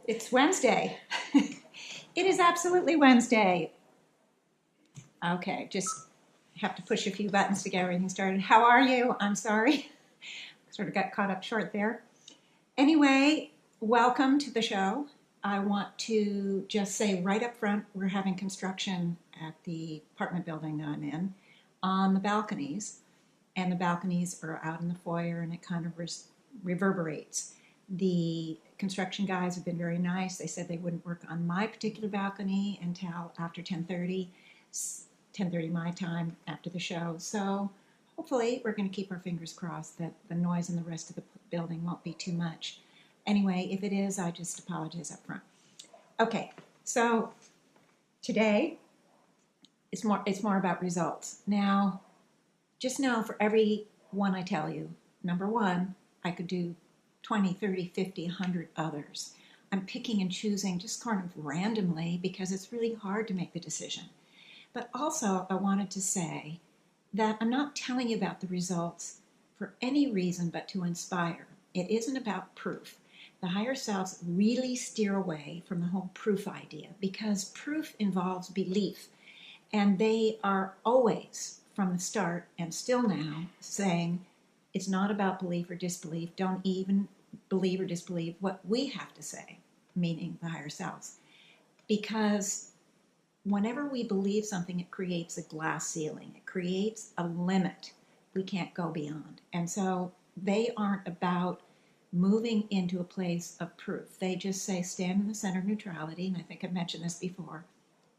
It's Wednesday. It is absolutely Wednesday. Okay, just have to push a few buttons to get everything started. How are you? I'm sorry. Sort of got caught up short there. Anyway, welcome to the show. I want to just say right up front, we're having construction at the apartment building that I'm in on the balconies. And the balconies are out in the foyer and it kind of reverberates. The construction guys have been very nice. They said they wouldn't work on my particular balcony until after 10:30, 10:30 my time after the show. So hopefully we're going to keep our fingers crossed that the noise in the rest of the building won't be too much. Anyway, if it is, I just apologize up front. Okay, so today it's more about results. Now, just know for every one I tell you, number one, I could do 20, 30, 50, 100 others. I'm picking and choosing just kind of randomly because it's really hard to make the decision. But also, I wanted to say that I'm not telling you about the results for any reason but to inspire. It isn't about proof. The higher selves really steer away from the whole proof idea because proof involves belief. And they are always, from the start and still now, saying it's not about belief or disbelief. Don't even believe or disbelieve what we have to say, meaning the higher selves. Because whenever we believe something, it creates a glass ceiling. It creates a limit we can't go beyond. And so they aren't about moving into a place of proof. They just say stand in the center of neutrality, and I think I've mentioned this before,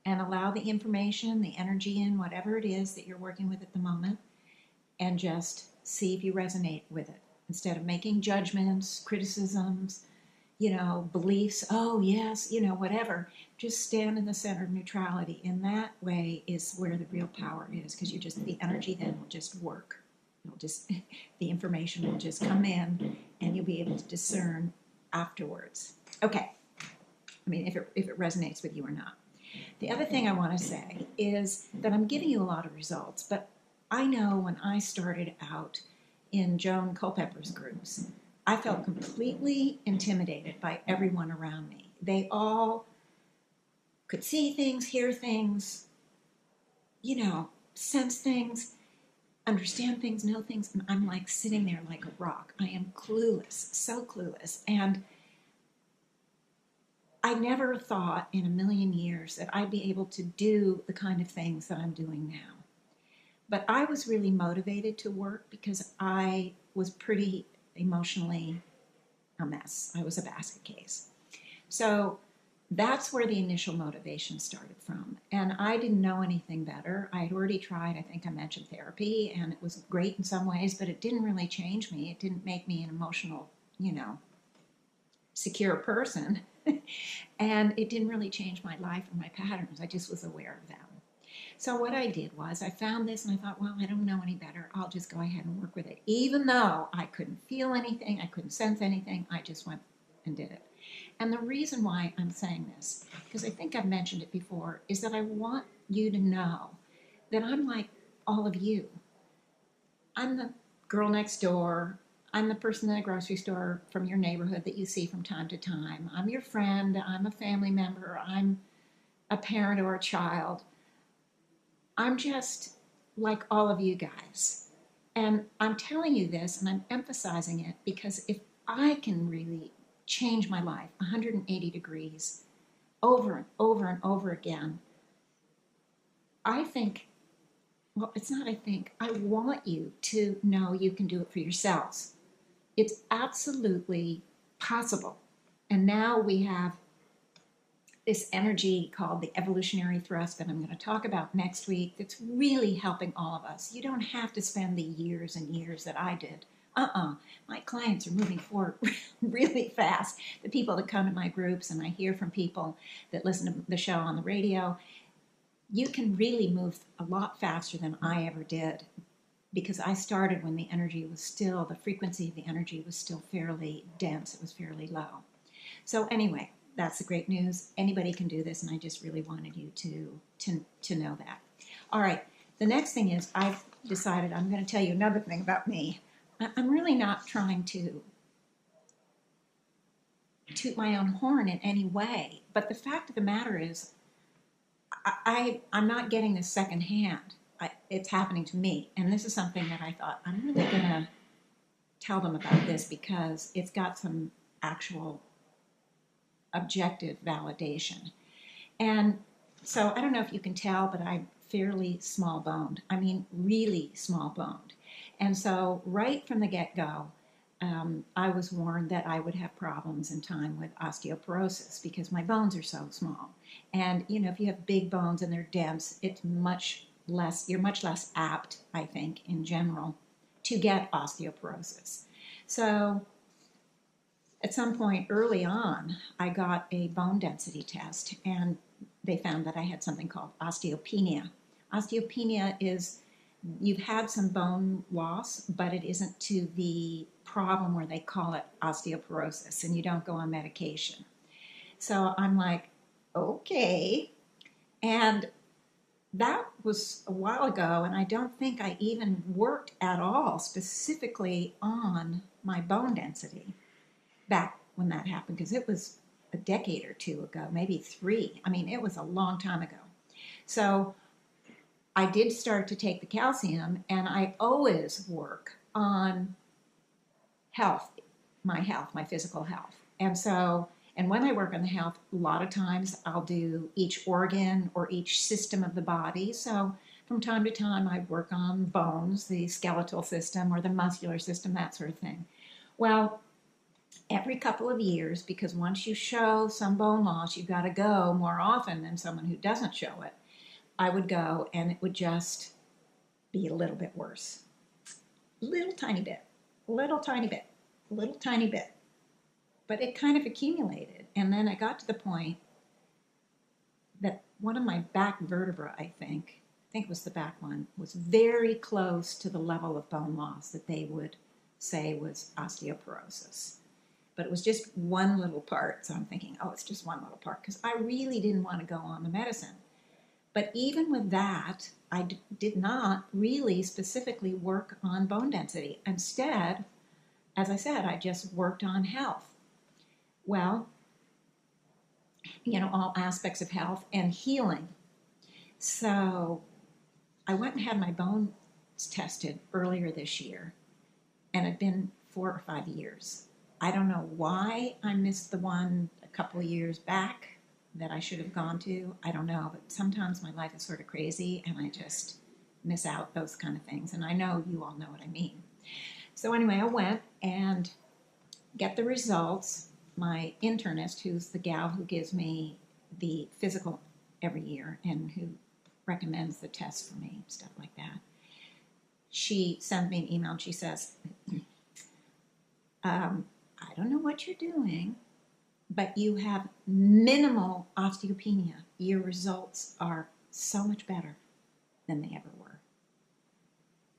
and allow the information, the energy in whatever it is that you're working with at the moment, and just see if you resonate with it. Instead of making judgments, criticisms, beliefs, oh yes, whatever, just stand in the center of neutrality. In that way is where the real power is, because the energy then will just work. The information will just come in and you'll be able to discern afterwards. Okay. I mean, if it resonates with you or not. The other thing I want to say is that I'm giving you a lot of results, but I know when I started out in Joan Culpepper's groups, I felt completely intimidated by everyone around me. They all could see things, hear things, sense things, understand things, know things, and I'm like sitting there like a rock. I am clueless, so clueless. And I never thought in a million years that I'd be able to do the kind of things that I'm doing now. But I was really motivated to work because I was pretty emotionally a mess. I was a basket case. So that's where the initial motivation started from. And I didn't know anything better. I had already tried, I think I mentioned therapy, and it was great in some ways, but it didn't really change me. It didn't make me an emotional, secure person. And it didn't really change my life or my patterns. I just was aware of them. So what I did was I found this and I thought, well, I don't know any better. I'll just go ahead and work with it. Even though I couldn't feel anything, I couldn't sense anything, I just went and did it. And the reason why I'm saying this, because I think I've mentioned it before, is that I want you to know that I'm like all of you. I'm the girl next door. I'm the person in the grocery store from your neighborhood that you see from time to time. I'm your friend. I'm a family member. I'm a parent or a child. I'm just like all of you guys. And I'm telling you this and I'm emphasizing it because if I can really change my life 180 degrees over and over and over again, I think, well, it's not I think, I want you to know you can do it for yourselves. It's absolutely possible. And now we have this energy called the evolutionary thrust that I'm going to talk about next week that's really helping all of us. You don't have to spend the years and years that I did. My clients are moving forward really fast. The people that come to my groups, and I hear from people that listen to the show on the radio, you can really move a lot faster than I ever did because I started when the frequency of the energy was still fairly dense. It was fairly low. So anyway, that's the great news. Anybody can do this, and I just really wanted you to know that. All right, the next thing is I've decided I'm going to tell you another thing about me. I'm really not trying to toot my own horn in any way, but the fact of the matter is, I'm not getting this secondhand. It's happening to me, and this is something that I thought I'm really gonna tell them about this because it's got some actual objective validation. And so I don't know if you can tell, but I'm fairly small boned. I mean, really small boned. And so right from the get-go, I was warned that I would have problems in time with osteoporosis because my bones are so small. And you know, if you have big bones and they're dense, you're much less apt, I think, in general, to get osteoporosis. So at some point early on, I got a bone density test, and they found that I had something called osteopenia. Osteopenia is you've had some bone loss, but it isn't to the problem where they call it osteoporosis, and you don't go on medication. So I'm like, okay. And that was a while ago, and I don't think I even worked at all specifically on my bone density back when that happened, because it was a decade or two ago, maybe 3. I mean, it was a long time ago. So I did start to take the calcium, and I always work on health, my physical health. And so, and when I work on the health, a lot of times I'll do each organ or each system of the body. So from time to time, I work on bones, the skeletal system or the muscular system, that sort of thing. Well, every couple of years, because once you show some bone loss, you've got to go more often than someone who doesn't show it. I would go, and it would just be a little bit worse. Little tiny bit, little tiny bit, little tiny bit. But it kind of accumulated. And then I got to the point that one of my back vertebrae, I think it was the back one, was very close to the level of bone loss that they would say was osteoporosis. But it was just one little part. So I'm thinking, oh, it's just one little part, because I really didn't want to go on the medicine. But even with that, I did not really specifically work on bone density. Instead, as I said, I just worked on health. Well, you know, all aspects of health and healing. So I went and had my bones tested earlier this year, and it'd been 4 or 5 years. I don't know why I missed the one a couple of years back that I should have gone to. I don't know, but sometimes my life is sort of crazy and I just miss out those kind of things. And I know you all know what I mean. So anyway, I went and get the results. My internist, who's the gal who gives me the physical every year and who recommends the tests for me, stuff like that, she sends me an email and she says, I don't know what you're doing, but you have minimal osteopenia. Your results are so much better than they ever were.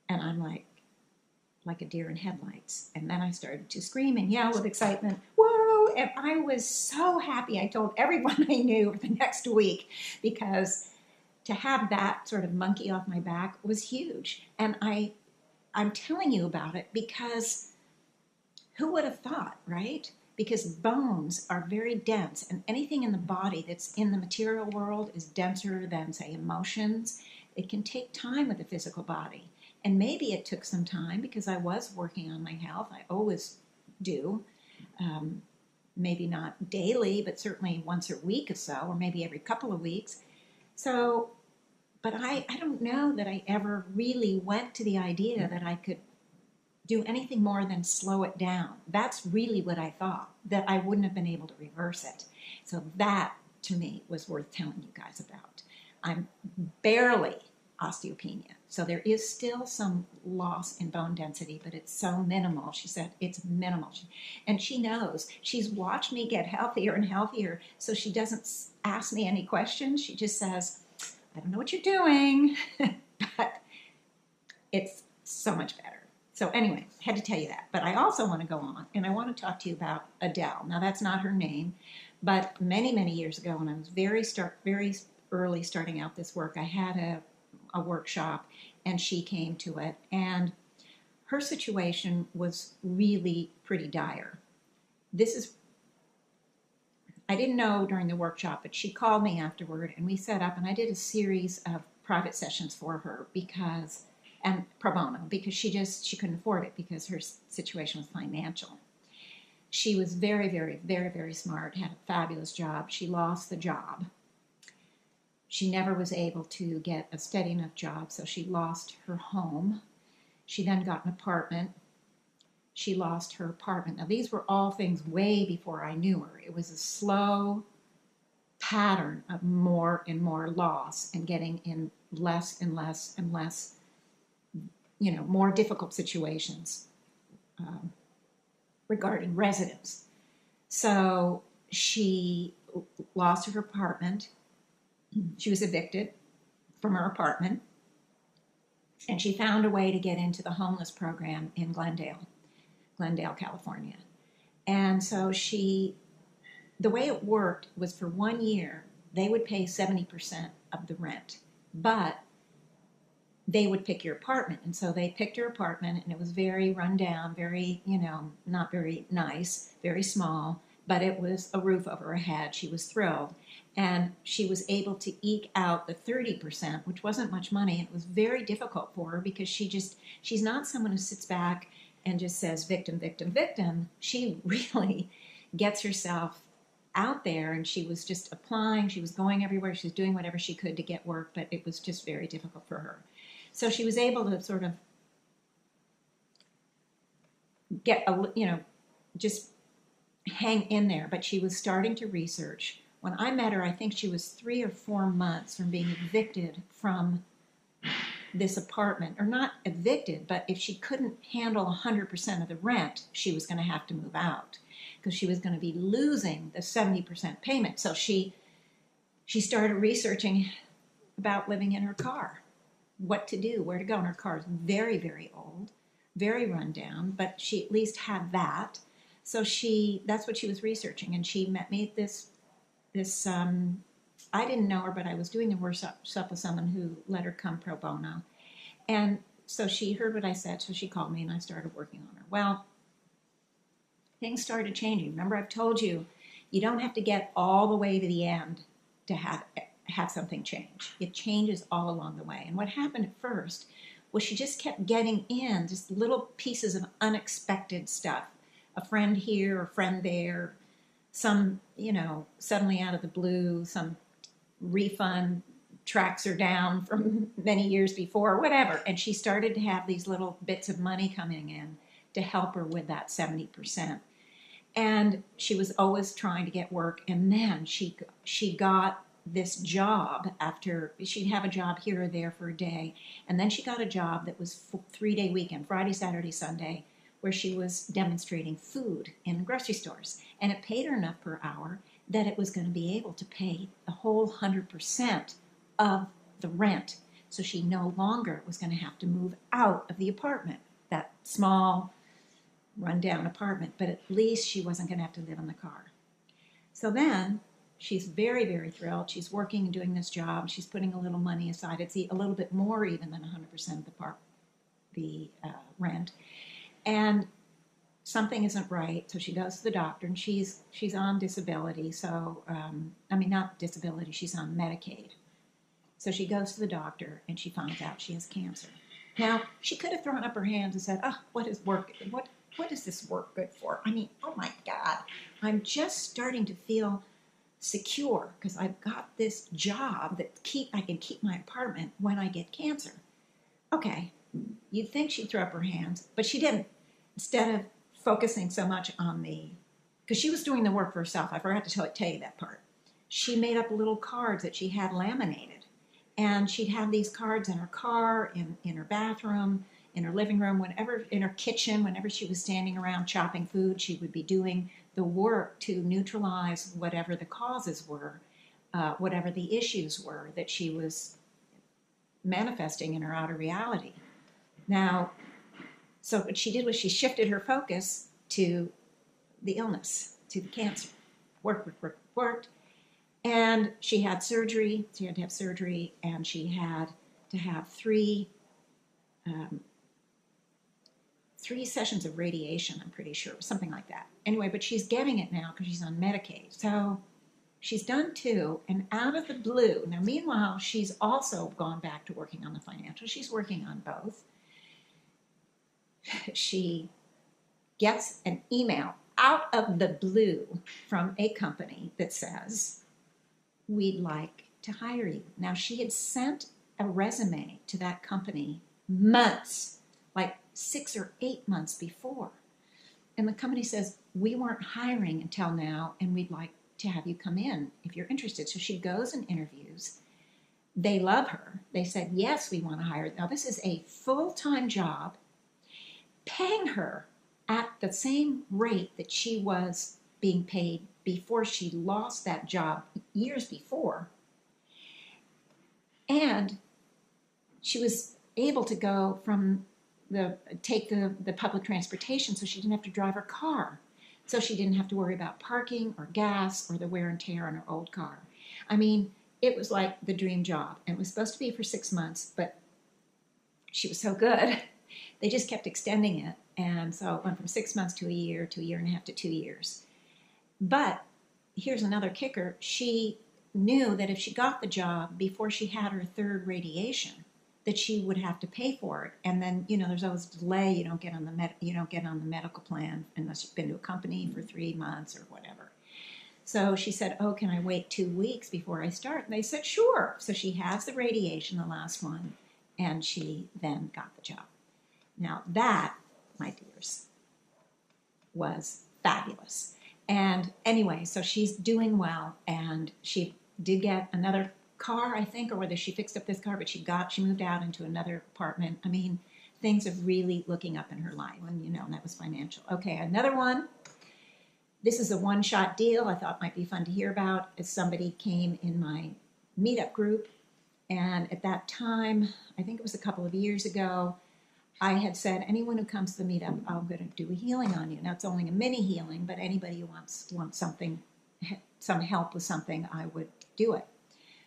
And I'm like a deer in headlights. And then I started to scream and yell with excitement, whoa! And I was so happy. I told everyone I knew for the next week, because to have that sort of monkey off my back was huge. And I'm telling you about it because who would have thought, right? Because bones are very dense, and anything in the body that's in the material world is denser than, say, emotions. It can take time with the physical body. And maybe it took some time because I was working on my health. I always do. Maybe not daily, but certainly once a week or so, or maybe every couple of weeks. So, but I don't know that I ever really went to the idea that I could do anything more than slow it down. That's really what I thought, that I wouldn't have been able to reverse it. So that, to me, was worth telling you guys about. I'm barely osteopenia. So there is still some loss in bone density, but it's so minimal. She said it's minimal. And she knows. She's watched me get healthier and healthier, so she doesn't ask me any questions. She just says, I don't know what you're doing, but it's so much better. So anyway, I had to tell you that. But I also want to go on, and I want to talk to you about Adele. Now, that's not her name, but many, many years ago, when I was very early starting out this work, I had a workshop, and she came to it. And her situation was really pretty dire. This is I didn't know during the workshop, but she called me afterward and we set up and I did a series of private sessions for her because, and pro bono, because she couldn't afford it because her situation was financial. She was very, very, very, very smart, had a fabulous job. She lost the job. She never was able to get a steady enough job, so she lost her home. She then got an apartment. She lost her apartment. Now, these were all things way before I knew her. It was a slow pattern of more and more loss and getting in less and less and less, more difficult situations regarding residence. So she lost her apartment. She was evicted from her apartment, and she found a way to get into the homeless program in Glendale, California. And so the way it worked was for 1 year, they would pay 70% of the rent, but they would pick your apartment. And so they picked her apartment, and it was very run down, very, not very nice, very small, but it was a roof over her head. She was thrilled. And she was able to eke out the 30%, which wasn't much money. And it was very difficult for her because she's not someone who sits back and just says victim, victim, victim. She really gets herself out there, and she was just applying. She was going everywhere. She was doing whatever she could to get work, but it was just very difficult for her. So she was able to sort of get, just hang in there, but she was starting to research. When I met her, I think she was 3 or 4 months from being evicted from this apartment, or not evicted, but if she couldn't handle 100% of the rent, she was going to have to move out because she was going to be losing the 70% payment. So she started researching about living in her car, what to do, where to go. And her car is very, very old, very run down, but she at least had that. So that's what she was researching. And she met me at this I didn't know her, but I was doing the workshop with someone who let her come pro bono. And so she heard what I said, so she called me and I started working on her. Well, things started changing. Remember, I've told you, you don't have to get all the way to the end to have something change. It changes all along the way. And what happened at first was she just kept getting in just little pieces of unexpected stuff. A friend here, a friend there, some, suddenly out of the blue, some refund tracks her down from many years before, whatever. And she started to have these little bits of money coming in to help her with that 70%. And she was always trying to get work. And then she got this job after, she'd have a job here or there for a day. And then she got a job that was 3-day weekend, Friday, Saturday, Sunday, where she was demonstrating food in grocery stores. And it paid her enough per hour that it was going to be able to pay the whole 100% of the rent. So she no longer was going to have to move out of the apartment, that small, run-down apartment, but at least she wasn't going to have to live in the car. So then she's very, very thrilled. She's working and doing this job. She's putting a little money aside. It's a little bit more even than 100% of the rent. And something isn't right, so she goes to the doctor, and she's on disability. So, not disability, she's on Medicaid. So she goes to the doctor, and she finds out she has cancer. Now, she could have thrown up her hands and said, "Oh, what is this work good for? Oh my God, I'm just starting to feel secure because I've got this job that I can keep my apartment when I get cancer." Okay, you'd think she'd throw up her hands, but she didn't. Instead of focusing so much on because she was doing the work for herself. I forgot to tell you that part. She made up little cards that she had laminated. And she'd have these cards in her car, in her bathroom, in her living room, in her kitchen, whenever she was standing around chopping food, she would be doing the work to neutralize whatever the causes were, whatever the issues were that she was manifesting in her outer reality. Now, so what she did was she shifted her focus to the illness, to the cancer. Worked. And she had surgery. She had to have surgery, and she had to have three sessions of radiation, I'm pretty sure, something like that. Anyway, but she's getting it now because she's on Medicaid. So She's done 2, and out of the blue, now meanwhile, she's also gone back to working on the financial. She's working on both. She gets an email out of the blue from a company that says, we'd like to hire you. Now, she had sent a resume to that company months, like 6 or 8 months before. And the company says, we weren't hiring until now, and we'd like to have you come in if you're interested. So she goes and interviews. They love her. They said, yes, we want to hire her. Now, this is a full-time job, paying her at the same rate that she was being paid before she lost that job years before. And she was able to go from take the public transportation, so she didn't have to drive her car. So she didn't have to worry about parking or gas or the wear and tear on her old car. I mean, it was like the dream job. And it was supposed to be for 6 months, but she was so good, they just kept extending it. And so it went from 6 months to a year and a half to 2 years. But here's another kicker. She knew that if she got the job before she had her 3rd radiation, that she would have to pay for it. And then, there's always a delay. You don't get on the medical plan unless you've been to a company for 3 months or whatever. So she said, oh, can I wait 2 weeks before I start? And they said, sure. So she has the radiation, the last one, and she then got the job. Now that, my dears, was fabulous. And anyway, so she's doing well, and she did get another car, I think, or whether she fixed up this car, but she moved out into another apartment. I mean, things are really looking up in her life, and and that was financial. Okay, another one. This is a one-shot deal I thought might be fun to hear about. As somebody came in my meetup group, and at that time, I think it was a couple of years ago, I had said, anyone who comes to the meetup, I'm going to do a healing on you. Now, it's only a mini healing, but anybody who wants something, some help with something, I would do it.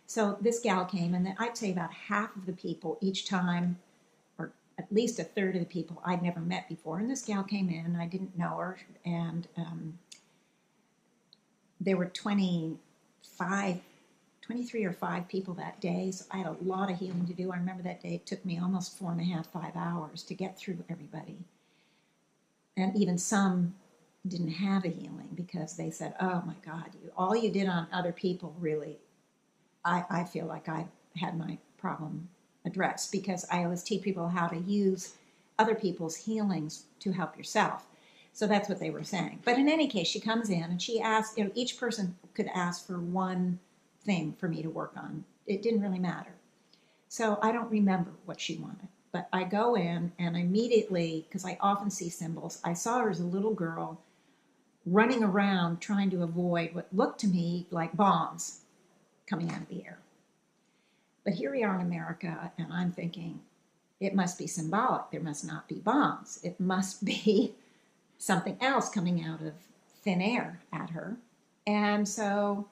So this gal came, and I'd say about half of the people each time, or at least a third of the people I'd never met before. And this gal came in, and I didn't know her, and there were 23 or 5 people that day, so I had a lot of healing to do. I remember that day it took me almost 4.5, 5 hours to get through everybody. And even some didn't have a healing because they said, oh my God, all you did on other people really, I feel like I had my problem addressed, because I always teach people how to use other people's healings to help yourself. So that's what they were saying. But in any case, she comes in and she asked, each person could ask for one thing for me to work on. It didn't really matter. So I don't remember what she wanted. But I go in and immediately, because I often see symbols, I saw her as a little girl running around trying to avoid what looked to me like bombs coming out of the air. But here we are in America, and I'm thinking, it must be symbolic. There must not be bombs. It must be something else coming out of thin air at her. And so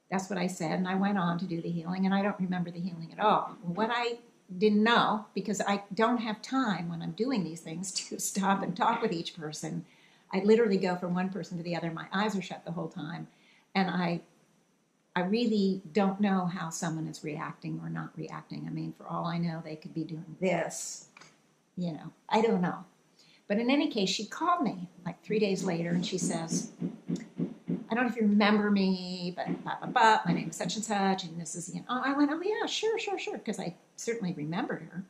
that's what I said, and I went on to do the healing, and I don't remember the healing at all. What I didn't know, because I don't have time when I'm doing these things to stop and talk with each person. I literally go from one person to the other. My eyes are shut the whole time, and I really don't know how someone is reacting or not reacting. I mean, for all I know, they could be doing this, I don't know. But in any case, she called me like 3 days later, and she says, I don't know if you remember me, but blah, blah, blah, my name is such and such, and this is, I went, oh yeah, sure, because I certainly remembered her.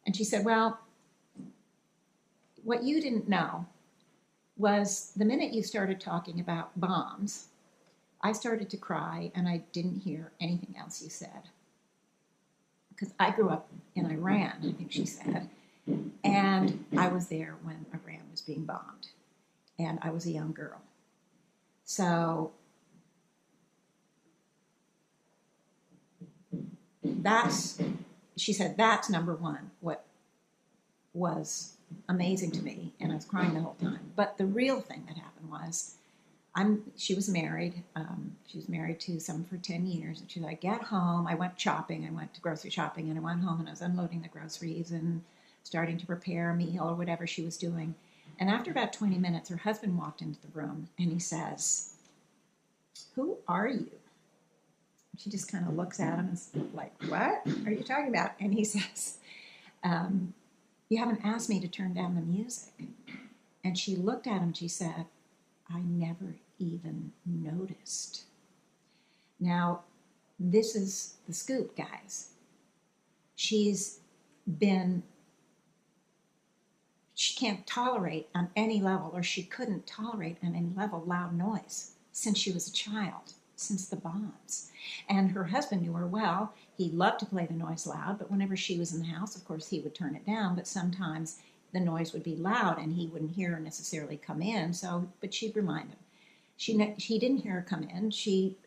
And she said, well, what you didn't know was the minute you started talking about bombs, I started to cry, and I didn't hear anything else you said. Because I grew up in Iran, I think she said, and I was there when Iran was being bombed, and I was a young girl. So she said, that's number one, what was amazing to me, and I was crying the whole time. But the real thing that happened was, she was married. She was married to someone for 10 years. And she said, I get home. I went shopping. I went to grocery shopping, and I went home, and I was unloading the groceries and starting to prepare a meal or whatever she was doing. And after about 20 minutes, her husband walked into the room, and he says, "Who are you?" She just kind of looks at him and is like, "What are you talking about?" And he says, "You haven't asked me to turn down the music." And she looked at him and she said, "I never even noticed." Now, this is the scoop, guys. She can't tolerate on any level, or she couldn't tolerate on any level, loud noise since she was a child, since the Bonds. And her husband knew her well. He loved to play the noise loud, but whenever she was in the house, of course, he would turn it down, but sometimes the noise would be loud and he wouldn't hear her necessarily come in, but she'd remind him. He didn't hear her come in,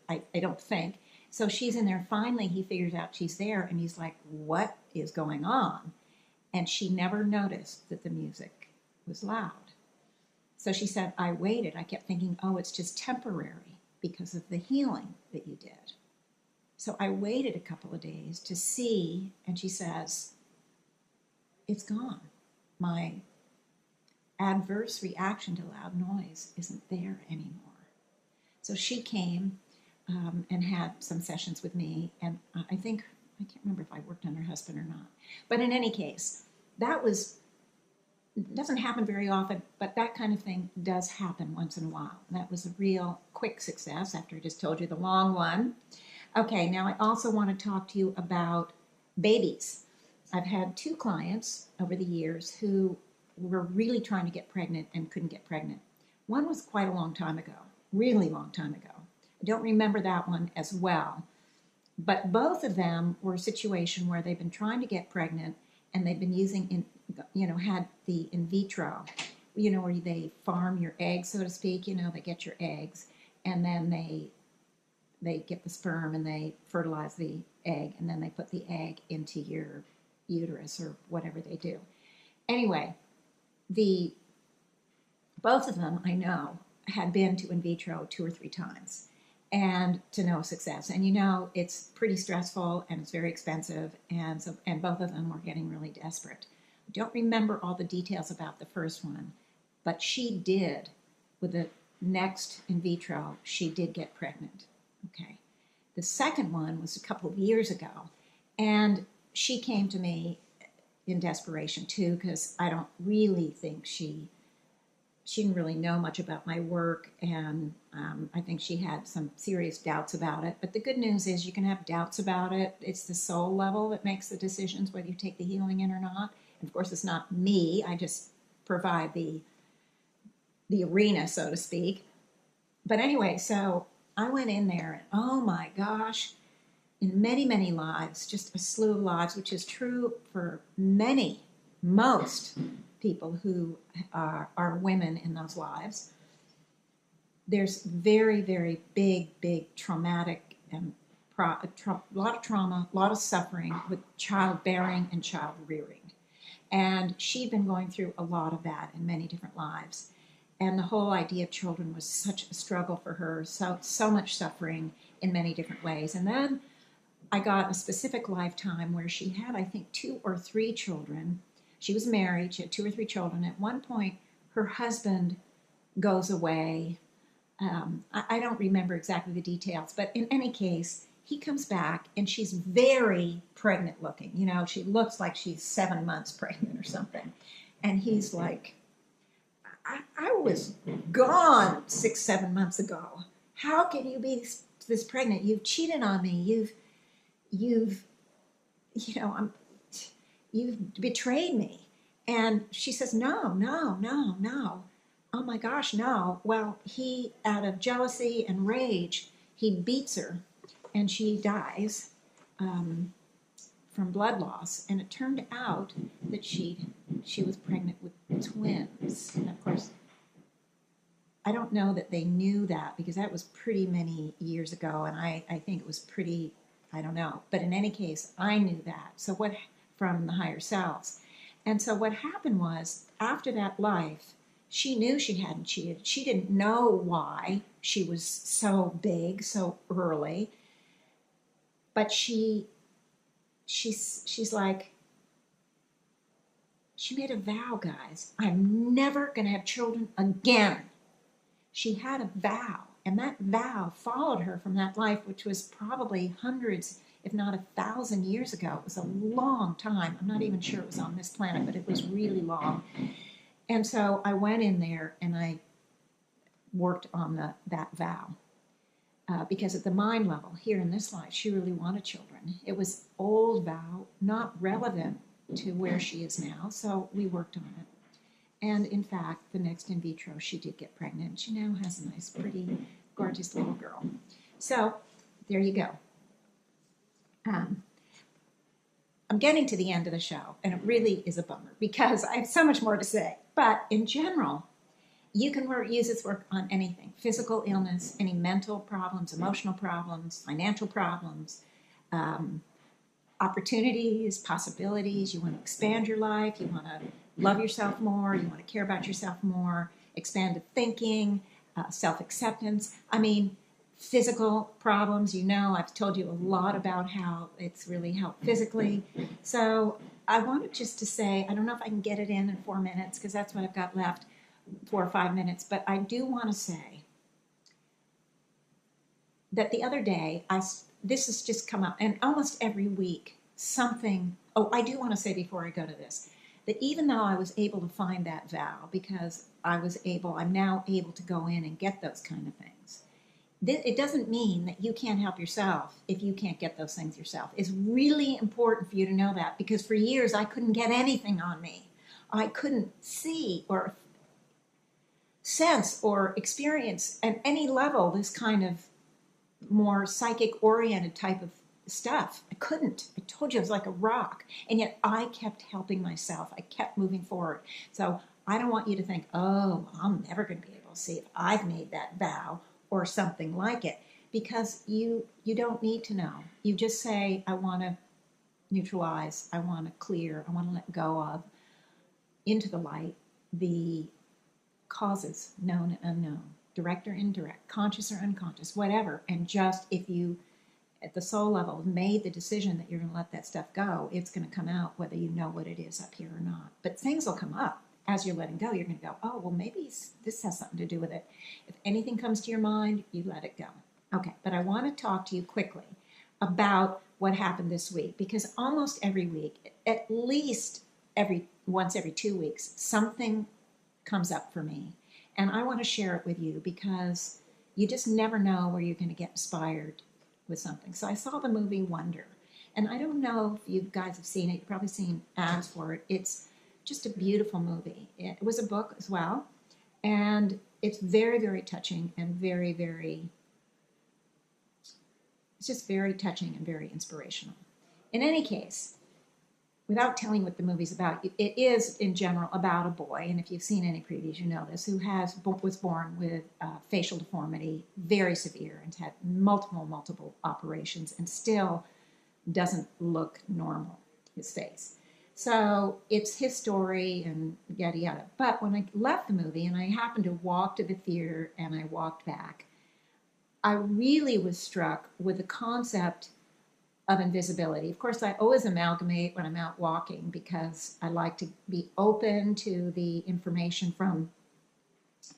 I don't think. So she's in there. Finally, he figures out she's there, and he's like, "What is going on?" And she never noticed that the music was loud. So she said, "I waited. I kept thinking, oh, it's just temporary because of the healing that you did. So I waited a couple of days to see," and she says, "It's gone. My adverse reaction to loud noise isn't there anymore." So she came and had some sessions with me, and I can't remember if I worked on her husband or not. But in any case, doesn't happen very often, but that kind of thing does happen once in a while. That was a real quick success after I just told you the long one. Okay, now I also want to talk to you about babies. I've had 2 clients over the years who were really trying to get pregnant and couldn't get pregnant. One was quite a long time ago, really long time ago. I don't remember that one as well. But both of them were a situation where they've been trying to get pregnant and they've been had the in vitro, where they farm your eggs, so to speak. They get your eggs and then they get the sperm and they fertilize the egg and then they put the egg into your uterus or whatever they do. Anyway, both of them I know had been to in vitro 2 or 3 times and to no success. And it's pretty stressful and it's very expensive, and both of them were getting really desperate. I don't remember all the details about the first one, but she did, with the next in vitro, she did get pregnant. Okay. The second one was a couple of years ago, and she came to me in desperation too, because I don't really think she didn't really know much about my work, and I think she had some serious doubts about it. But the good news is you can have doubts about it. It's the soul level that makes the decisions whether you take the healing in or not. And of course, it's not me. I just provide the arena, so to speak. But anyway, so I went in there, and oh my gosh, in many, many lives, just a slew of lives, which is true for most people who are women in those lives. There's very, very big traumatic and a lot of trauma, a lot of suffering with childbearing and child rearing. And she'd been going through a lot of that in many different lives. And the whole idea of children was such a struggle for her, so much suffering in many different ways. And then I got a specific lifetime where she had, I think, 2 or 3 children. She was married, she had 2 or 3 children. At one point, her husband goes away. I don't remember exactly the details, but in any case, he comes back and she's very pregnant looking. She looks like she's 7 months pregnant or something. And he's like, I was gone 6, 7 months ago. How can you be this pregnant? You've cheated on me. You've betrayed me. And she says, no. Oh my gosh, no. Well, he, out of jealousy and rage, he beats her and she dies from blood loss. And it turned out that she was pregnant with twins. And of course, I don't know that they knew that because that was pretty many years ago. And I think it was pretty, I don't know. But in any case, I knew that. So from the higher selves. And so what happened was, after that life, she knew she hadn't cheated. She didn't know why she was so big so early. But she's like, she made a vow, guys. I'm never going to have children again. She had a vow. And that vow followed her from that life, which was probably hundreds, if not 1,000 years ago. It was a long time. I'm not even sure it was on this planet, but it was really long. And so I went in there and I worked on that vow. Because at the mind level, here in this life, she really wanted children. It was old vow, not relevant to where she is now, so we worked on it. And in fact, the next in vitro, she did get pregnant. She now has a nice, pretty, gorgeous little girl. So there you go. I'm getting to the end of the show, and it really is a bummer because I have so much more to say. But in general, you can use this work on anything: physical illness, any mental problems, emotional problems, financial problems, opportunities, possibilities. You want to expand your life. You want to love yourself more. You want to care about yourself more. Expanded thinking, self-acceptance. I mean, physical problems. You know, I've told you a lot about how it's really helped physically. So I wanted just to say, I don't know if I can get it in 4 minutes because that's what I've got left. 4 or 5 minutes, but I do want to say that the other day, this has just come up, and almost every week, something, I do want to say before I go to this, that even though I was able to find that vow, because I'm now able to go in and get those kind of things, it doesn't mean that you can't help yourself if you can't get those things yourself. It's really important for you to know that, because for years I couldn't get anything on me. I couldn't see or sense or experience at any level this kind of more psychic oriented type of stuff. I couldn't. I told you I was like a rock. And yet I kept helping myself. I kept moving forward. So I don't want you to think, oh, I'm never going to be able to see if I've made that vow or something like it. Because you don't need to know. You just say, I want to neutralize, I want to clear, I want to let go of, into the light, the causes, known and unknown, direct or indirect, conscious or unconscious, whatever. And just if you, at the soul level, made the decision that you're going to let that stuff go, it's going to come out whether you know what it is up here or not. But things will come up as you're letting go. You're going to go, oh, well, maybe this has something to do with it. If anything comes to your mind, you let it go. Okay, but I want to talk to you quickly about what happened this week, because almost every week, at least once every 2 weeks, something comes up for me. And I want to share it with you because you just never know where you're going to get inspired with something. So I saw the movie Wonder. And I don't know if you guys have seen it. You've probably seen ads for it. It's just a beautiful movie. It was a book as well. And it's very, very touching and very, very, it's just very touching and very inspirational. In any case, without telling what the movie's about, it is in general about a boy, and if you've seen any previews, you know this, who was born with facial deformity, very severe, and had multiple operations, and still doesn't look normal, his face. So it's his story and yada yada. But when I left the movie and I happened to walk to the theater and I walked back, I really was struck with the concept of invisibility. Of course, I always amalgamate when I'm out walking because I like to be open to the information from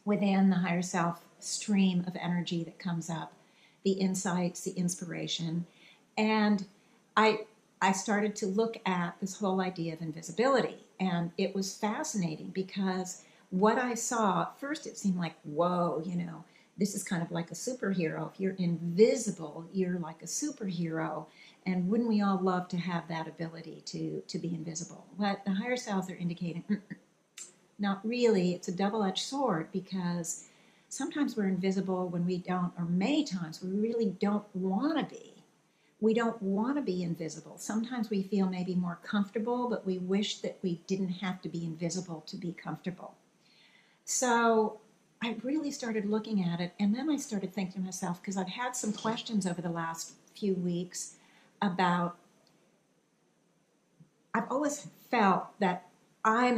within the higher self stream of energy that comes up, the insights, the inspiration. And I started to look at this whole idea of invisibility. And it was fascinating because what I saw, at first it seemed like, whoa, this is kind of like a superhero. If you're invisible, you're like a superhero. And wouldn't we all love to have that ability to be invisible? But the higher selves are indicating, not really. It's a double-edged sword because sometimes we're invisible when we don't, or many times we really don't want to be. We don't want to be invisible. Sometimes we feel maybe more comfortable, but we wish that we didn't have to be invisible to be comfortable. So I really started looking at it, and then I started thinking to myself, because I've had some questions over the last few weeks about, I've always felt that I'm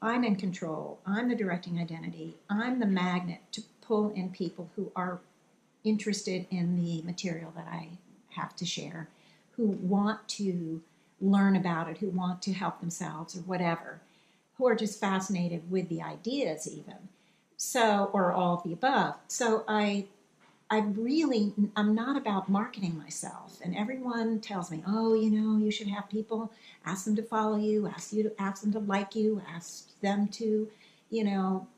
in control. I'm the directing identity. I'm the magnet to pull in people who are interested in the material that I have to share, who want to learn about it, who want to help themselves or whatever, who are just fascinated with the ideas even. So, or all of the above. So I I'm not about marketing myself. And everyone tells me, oh, you should have people, ask them to follow you, ask them to like you, ask them to, you know,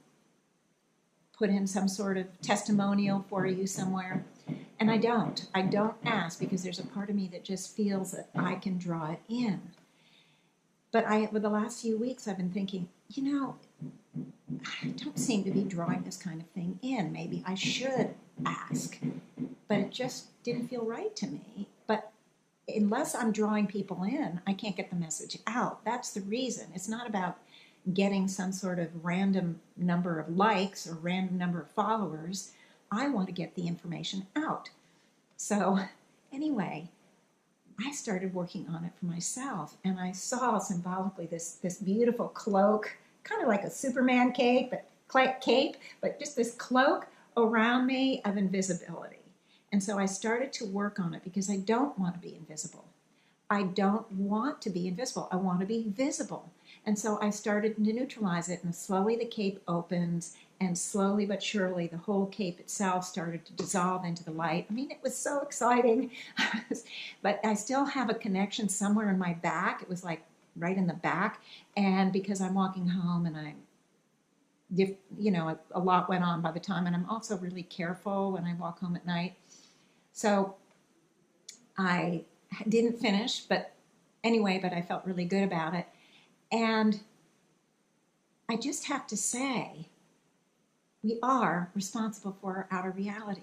put in some sort of testimonial for you somewhere. And I don't. I don't ask because there's a part of me that just feels that I can draw it in. But over the last few weeks, I've been thinking, I don't seem to be drawing this kind of thing in. Maybe I should ask. But it just didn't feel right to me. But unless I'm drawing people in, I can't get the message out. That's the reason. It's not about getting some sort of random number of likes or random number of followers. I want to get the information out. So anyway, I started working on it for myself, and I saw symbolically this beautiful cloak, kind of like a Superman cape, but just this cloak around me of invisibility. And so I started to work on it because I don't want to be invisible. I don't want to be invisible. I want to be visible. And so I started to neutralize it, and slowly the cape opens, and slowly but surely the whole cape itself started to dissolve into the light. I mean, it was so exciting. But I still have a connection somewhere in my back. It was like right in the back. And because I'm walking home and a lot went on by the time, and I'm also really careful when I walk home at night. So I didn't finish, but I felt really good about it. And I just have to say, we are responsible for our outer reality.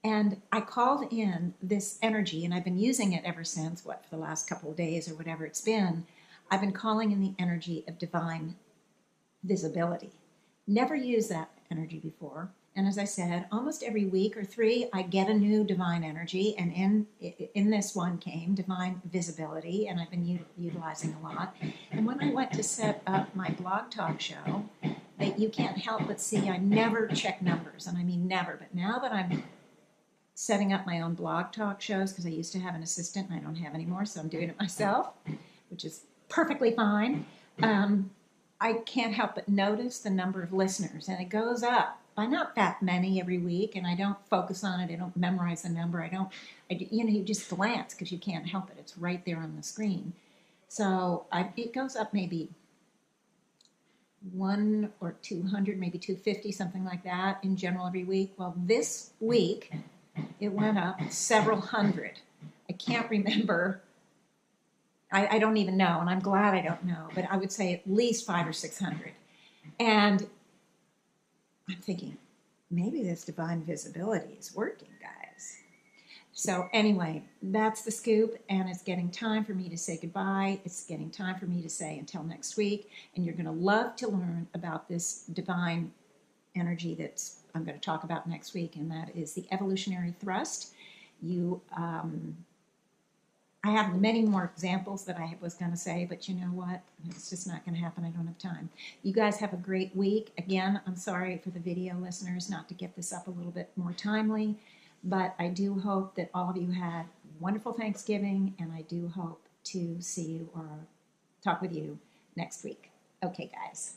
And I called in this energy, and I've been using it ever since, for the last couple of days or whatever it's been. I've been calling in the energy of divine visibility. Never used that energy before. And as I said, almost every week or three, I get a new divine energy. And in this one came divine visibility, and I've been utilizing a lot. And when I went to set up my blog talk show, that you can't help but see, I never check numbers, and I mean never. But now that I'm setting up my own blog talk shows, because I used to have an assistant and I don't have anymore, so I'm doing it myself, which is perfectly fine. I can't help but notice the number of listeners, and it goes up by not that many every week, and I don't focus on it. I don't memorize the number. You just glance because you can't help it. It's right there on the screen. So it goes up maybe 100 or 200, maybe 250, something like that in general every week. Well, this week it went up several hundred. I can't remember. I don't even know, and I'm glad I don't know, but I would say at least 500 or 600. And I'm thinking, maybe this divine visibility is working, guys. So anyway, that's the scoop, and it's getting time for me to say goodbye. It's getting time for me to say until next week, and you're going to love to learn about this divine energy that I'm going to talk about next week, and that is the evolutionary thrust. I have many more examples that I was going to say, but you know what? It's just not going to happen. I don't have time. You guys have a great week. Again, I'm sorry for the video listeners not to get this up a little bit more timely, but I do hope that all of you had a wonderful Thanksgiving, and I do hope to see you or talk with you next week. Okay, guys.